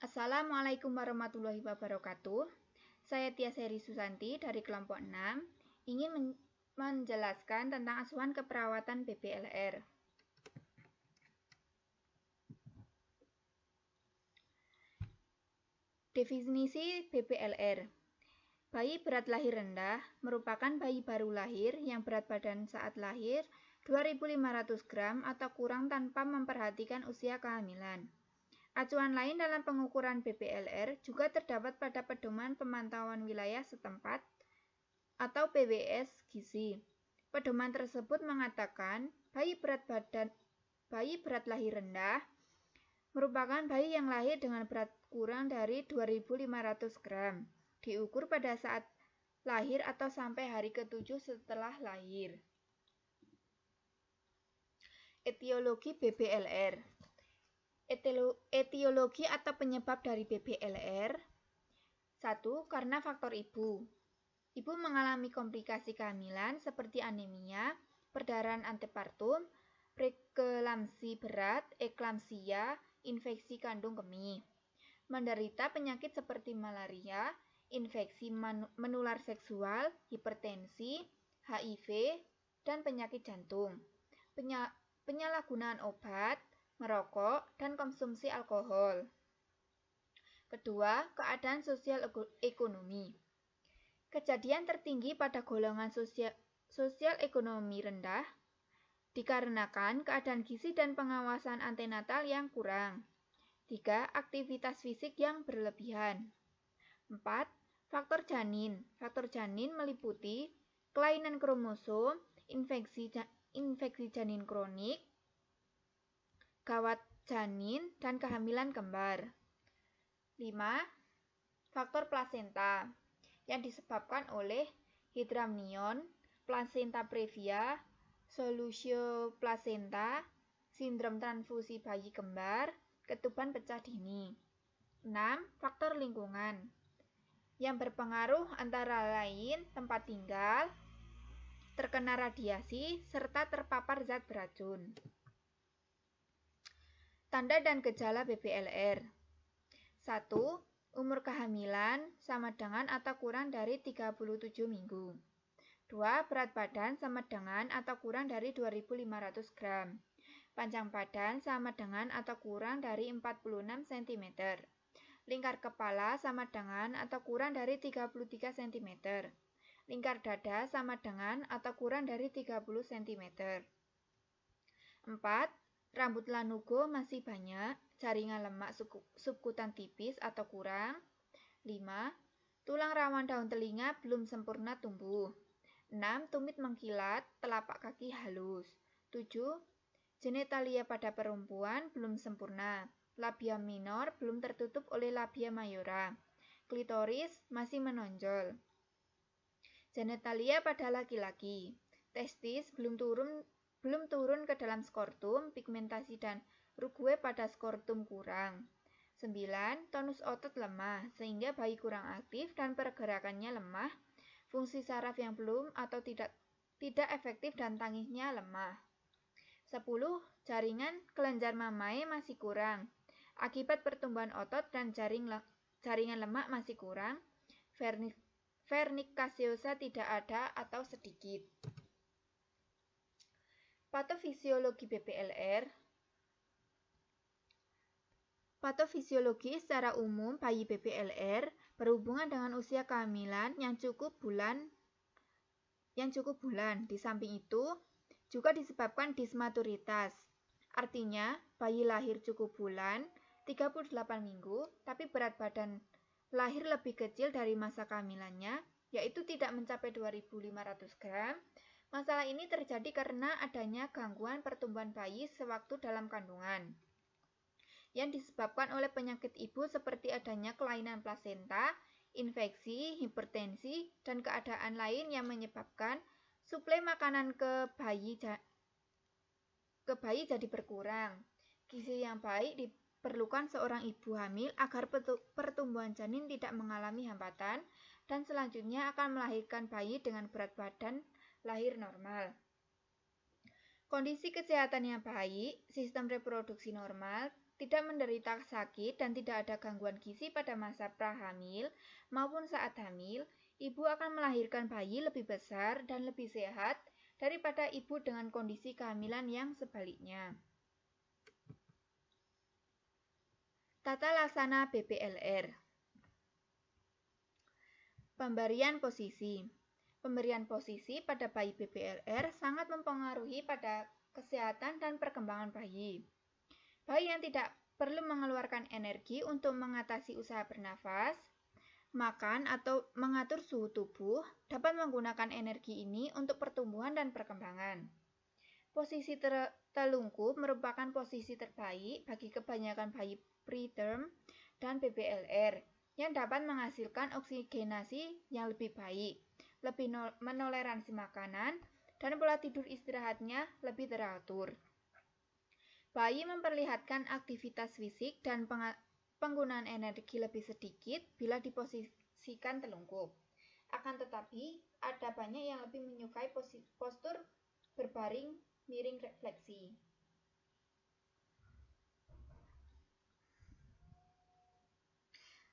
Assalamualaikum warahmatullahi wabarakatuh. Saya Tia Seri Susanti dari kelompok 6 ingin menjelaskan tentang asuhan keperawatan BPLR. Definisi BPLR. Bayi berat lahir rendah merupakan bayi baru lahir yang berat badan saat lahir 2.500 gram atau kurang tanpa memperhatikan usia kehamilan. Acuan lain dalam pengukuran BPLR juga terdapat pada Pedoman Pemantauan Wilayah Setempat atau PWS Gizi. Pedoman tersebut mengatakan bayi berat lahir rendah merupakan bayi yang lahir dengan berat kurang dari 2.500 gram, diukur pada saat lahir atau sampai hari ke-7 setelah lahir. Etiologi BPLR. Etiologi atau penyebab dari BPLR. 1. Karena faktor ibu. Ibu mengalami komplikasi kehamilan seperti anemia, perdarahan antepartum, preeklamsi berat, eklamsia, infeksi kandung kemih. Menderita penyakit seperti malaria, infeksi menular seksual, hipertensi, HIV, dan penyakit jantung. Penyalahgunaan obat, merokok, dan konsumsi alkohol. Kedua, keadaan sosial ekonomi. Kejadian tertinggi pada golongan sosial ekonomi rendah dikarenakan keadaan gizi dan pengawasan antenatal yang kurang. 3. Aktivitas fisik yang berlebihan. 4. Faktor janin. Faktor janin meliputi kelainan kromosom, infeksi janin kronik, gawat janin, dan kehamilan kembar. 5. Faktor plasenta yang disebabkan oleh hidramnion, plasenta previa, solusio plasenta, sindrom transfusi bayi kembar, ketuban pecah dini. 6. Faktor lingkungan yang berpengaruh antara lain tempat tinggal, terkena radiasi, serta terpapar zat beracun. Tanda dan gejala BPLR. 1. Umur kehamilan sama dengan atau kurang dari 37 minggu. 2. Berat badan sama dengan atau kurang dari 2.500 gram. Panjang badan sama dengan atau kurang dari 46 cm. Lingkar kepala sama dengan atau kurang dari 33 cm. Lingkar dada sama dengan atau kurang dari 30 cm. 4. Rambut lanugo masih banyak, jaringan lemak subkutan tipis atau kurang. 5. Tulang rawan daun telinga belum sempurna tumbuh. 6. Tumit mengkilat, telapak kaki halus. 7. Genitalia pada perempuan belum sempurna. Labia minor belum tertutup oleh labia mayora. Klitoris masih menonjol. Genitalia pada laki-laki. Testis belum turun ke dalam skortum, pigmentasi dan rugue pada skortum kurang. 9. Tonus otot lemah, sehingga bayi kurang aktif dan pergerakannya lemah, fungsi saraf yang belum atau tidak efektif dan tangisnya lemah. 10. Jaringan kelenjar mamae masih kurang, akibat pertumbuhan otot dan jaringan lemak masih kurang, vernik kaseosa tidak ada atau sedikit. Patofisiologi BPLR. Patofisiologi secara umum bayi BPLR berhubungan dengan usia kehamilan yang cukup bulan. Di samping itu juga disebabkan dismaturitas. Artinya, bayi lahir cukup bulan, 38 minggu, tapi berat badan lahir lebih kecil dari masa kehamilannya, yaitu tidak mencapai 2.500 gram. Masalah ini terjadi karena adanya gangguan pertumbuhan bayi sewaktu dalam kandungan yang disebabkan oleh penyakit ibu seperti adanya kelainan plasenta, infeksi, hipertensi, dan keadaan lain yang menyebabkan suplai makanan ke bayi jadi berkurang. Gizi yang baik diperlukan seorang ibu hamil agar pertumbuhan janin tidak mengalami hambatan dan selanjutnya akan melahirkan bayi dengan berat badan lahir normal. Kondisi kesehatan yang baik, sistem reproduksi normal, tidak menderita sakit dan tidak ada gangguan gizi pada masa prahamil maupun saat hamil, ibu akan melahirkan bayi lebih besar dan lebih sehat daripada ibu dengan kondisi kehamilan yang sebaliknya. Tata laksana BPLR. Pemberian posisi. Pemberian posisi pada bayi BPLR sangat mempengaruhi pada kesehatan dan perkembangan bayi. Bayi yang tidak perlu mengeluarkan energi untuk mengatasi usaha bernafas, makan, atau mengatur suhu tubuh dapat menggunakan energi ini untuk pertumbuhan dan perkembangan. Posisi telungkup merupakan posisi terbaik bagi kebanyakan bayi preterm dan BPLR yang dapat menghasilkan oksigenasi yang lebih baik, lebih menoleransi makanan, dan pola tidur istirahatnya lebih teratur. Bayi memperlihatkan aktivitas fisik dan penggunaan energi lebih sedikit bila diposisikan telungkup. Akan tetapi, ada banyak yang lebih menyukai postur berbaring miring refleksi.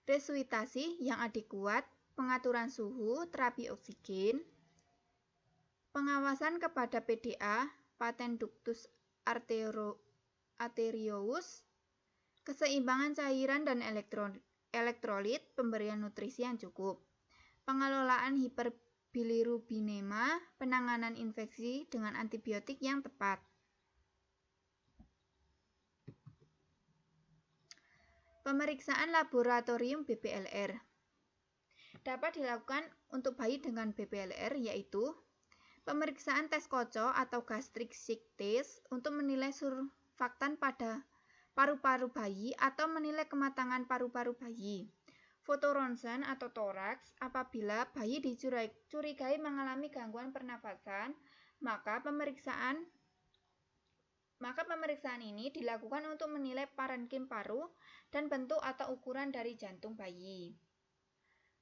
Resusitasi yang adekuat, pengaturan suhu, terapi oksigen, pengawasan kepada PDA, patent ductus arteriosus, keseimbangan cairan dan elektrolit, pemberian nutrisi yang cukup, pengelolaan hiperbilirubinema, penanganan infeksi dengan antibiotik yang tepat. Pemeriksaan laboratorium BPLR dapat dilakukan untuk bayi dengan BPLR, yaitu pemeriksaan tes kocok atau gastric shift test untuk menilai surfaktan pada paru-paru bayi atau menilai kematangan paru-paru bayi. Foto ronsen atau toraks apabila bayi dicurigai mengalami gangguan pernafasan, maka pemeriksaan ini dilakukan untuk menilai parenkim paru dan bentuk atau ukuran dari jantung bayi.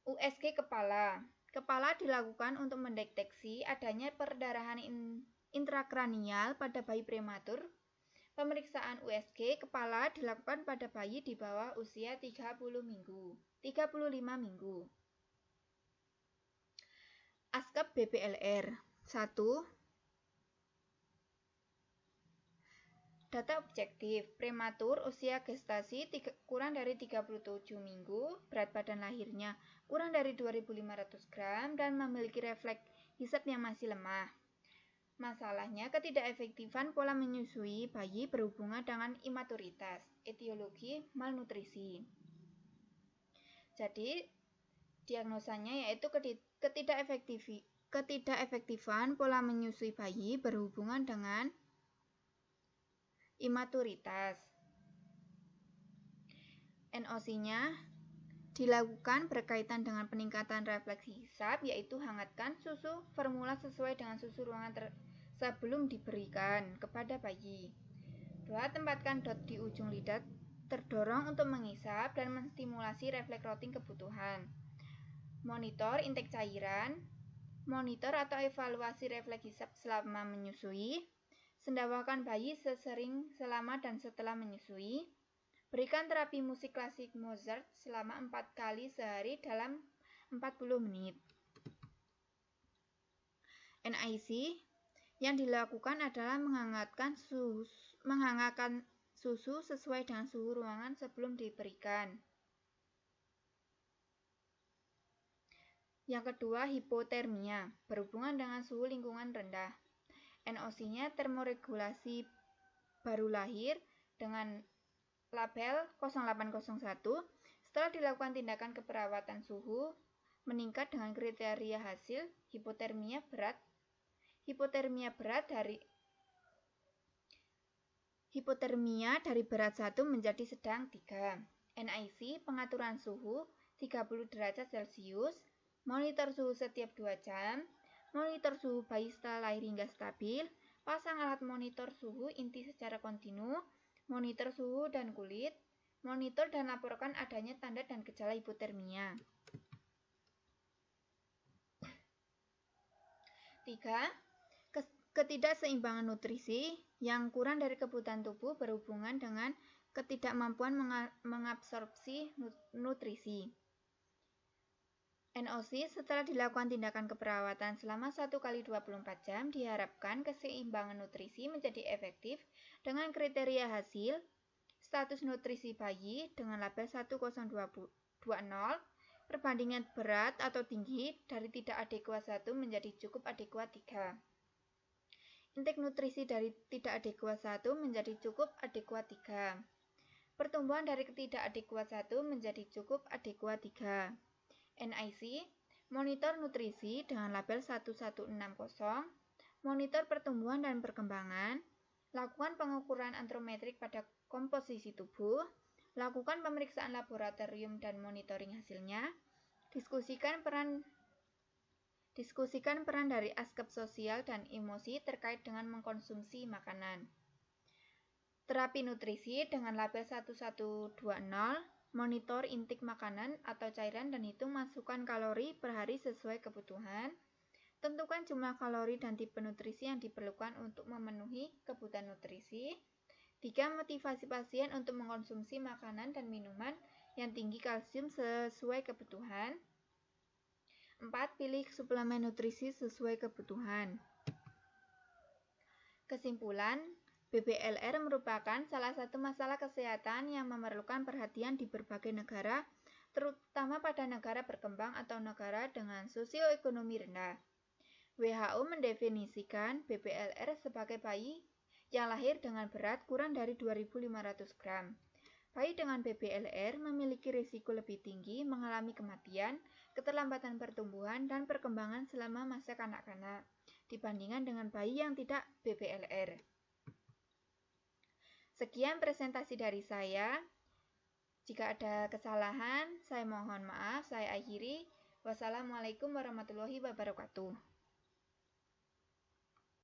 USG kepala. Kepala dilakukan untuk mendeteksi adanya perdarahan intrakranial pada bayi prematur. Pemeriksaan USG kepala dilakukan pada bayi di bawah usia 35 minggu. ASKEP BPLR 1. Data objektif, prematur, usia gestasi kurang dari 37 minggu, berat badan lahirnya kurang dari 2.500 gram, dan memiliki refleks hisap yang masih lemah. Masalahnya, ketidakefektifan pola menyusui bayi berhubungan dengan imaturitas, etiologi malnutrisi. Jadi, diagnosanya yaitu ketidakefektifan pola menyusui bayi berhubungan dengan imaturitas. NOC-nya dilakukan berkaitan dengan peningkatan refleks hisap, yaitu hangatkan susu formula sesuai dengan susu ruangan sebelum diberikan kepada bayi. 2. Tempatkan dot di ujung lidah terdorong untuk mengisap dan menstimulasi refleks rotting kebutuhan. Monitor intake cairan, monitor atau evaluasi refleks hisap selama menyusui. Sendawakan bayi sesering selama dan setelah menyusui. Berikan terapi musik klasik Mozart selama 4 kali sehari dalam 40 menit. NIC yang dilakukan adalah menghangatkan susu sesuai dengan suhu ruangan sebelum diberikan. Yang kedua, hipotermia, berhubungan dengan suhu lingkungan rendah. NOC-nya termoregulasi baru lahir dengan label 0801 setelah dilakukan tindakan keperawatan suhu meningkat dengan kriteria hasil hipotermia berat dari berat 1 menjadi sedang 3. NIC pengaturan suhu 30 derajat Celcius, monitor suhu setiap 2 jam, monitor suhu bayi setelah lahir hingga stabil, pasang alat monitor suhu inti secara kontinu, monitor suhu dan kulit, monitor dan laporkan adanya tanda dan gejala hipotermia. 3. Ketidakseimbangan nutrisi yang kurang dari kebutuhan tubuh berhubungan dengan ketidakmampuan mengabsorpsi nutrisi. NOC setelah dilakukan tindakan keperawatan selama 1 kali 24 jam diharapkan keseimbangan nutrisi menjadi efektif dengan kriteria hasil status nutrisi bayi dengan label 1020 perbandingan berat atau tinggi dari tidak adekuat 1 menjadi cukup adekuat 3. Intake nutrisi dari tidak adekuat 1 menjadi cukup adekuat 3. Pertumbuhan dari tidak adekuat 1 menjadi cukup adekuat 3. NIC, monitor nutrisi dengan label 1160, monitor pertumbuhan dan perkembangan, lakukan pengukuran antrometrik pada komposisi tubuh, lakukan pemeriksaan laboratorium dan monitoring hasilnya, diskusikan peran dari aspek sosial dan emosi terkait dengan mengkonsumsi makanan. Terapi nutrisi dengan label 1120, monitor intake makanan atau cairan dan hitung masukan kalori per hari sesuai kebutuhan. Tentukan jumlah kalori dan tipe nutrisi yang diperlukan untuk memenuhi kebutuhan nutrisi. 3. Motivasi pasien untuk mengkonsumsi makanan dan minuman yang tinggi kalsium sesuai kebutuhan. 4. Pilih suplemen nutrisi sesuai kebutuhan. Kesimpulan, BPLR merupakan salah satu masalah kesehatan yang memerlukan perhatian di berbagai negara, terutama pada negara berkembang atau negara dengan sosioekonomi rendah. WHO mendefinisikan BPLR sebagai bayi yang lahir dengan berat kurang dari 2.500 gram. Bayi dengan BPLR memiliki risiko lebih tinggi mengalami kematian, keterlambatan pertumbuhan, dan perkembangan selama masa kanak-kanak dibandingkan dengan bayi yang tidak BPLR. Sekian presentasi dari saya. Jika ada kesalahan, saya mohon maaf. Saya akhiri. Wassalamualaikum warahmatullahi wabarakatuh.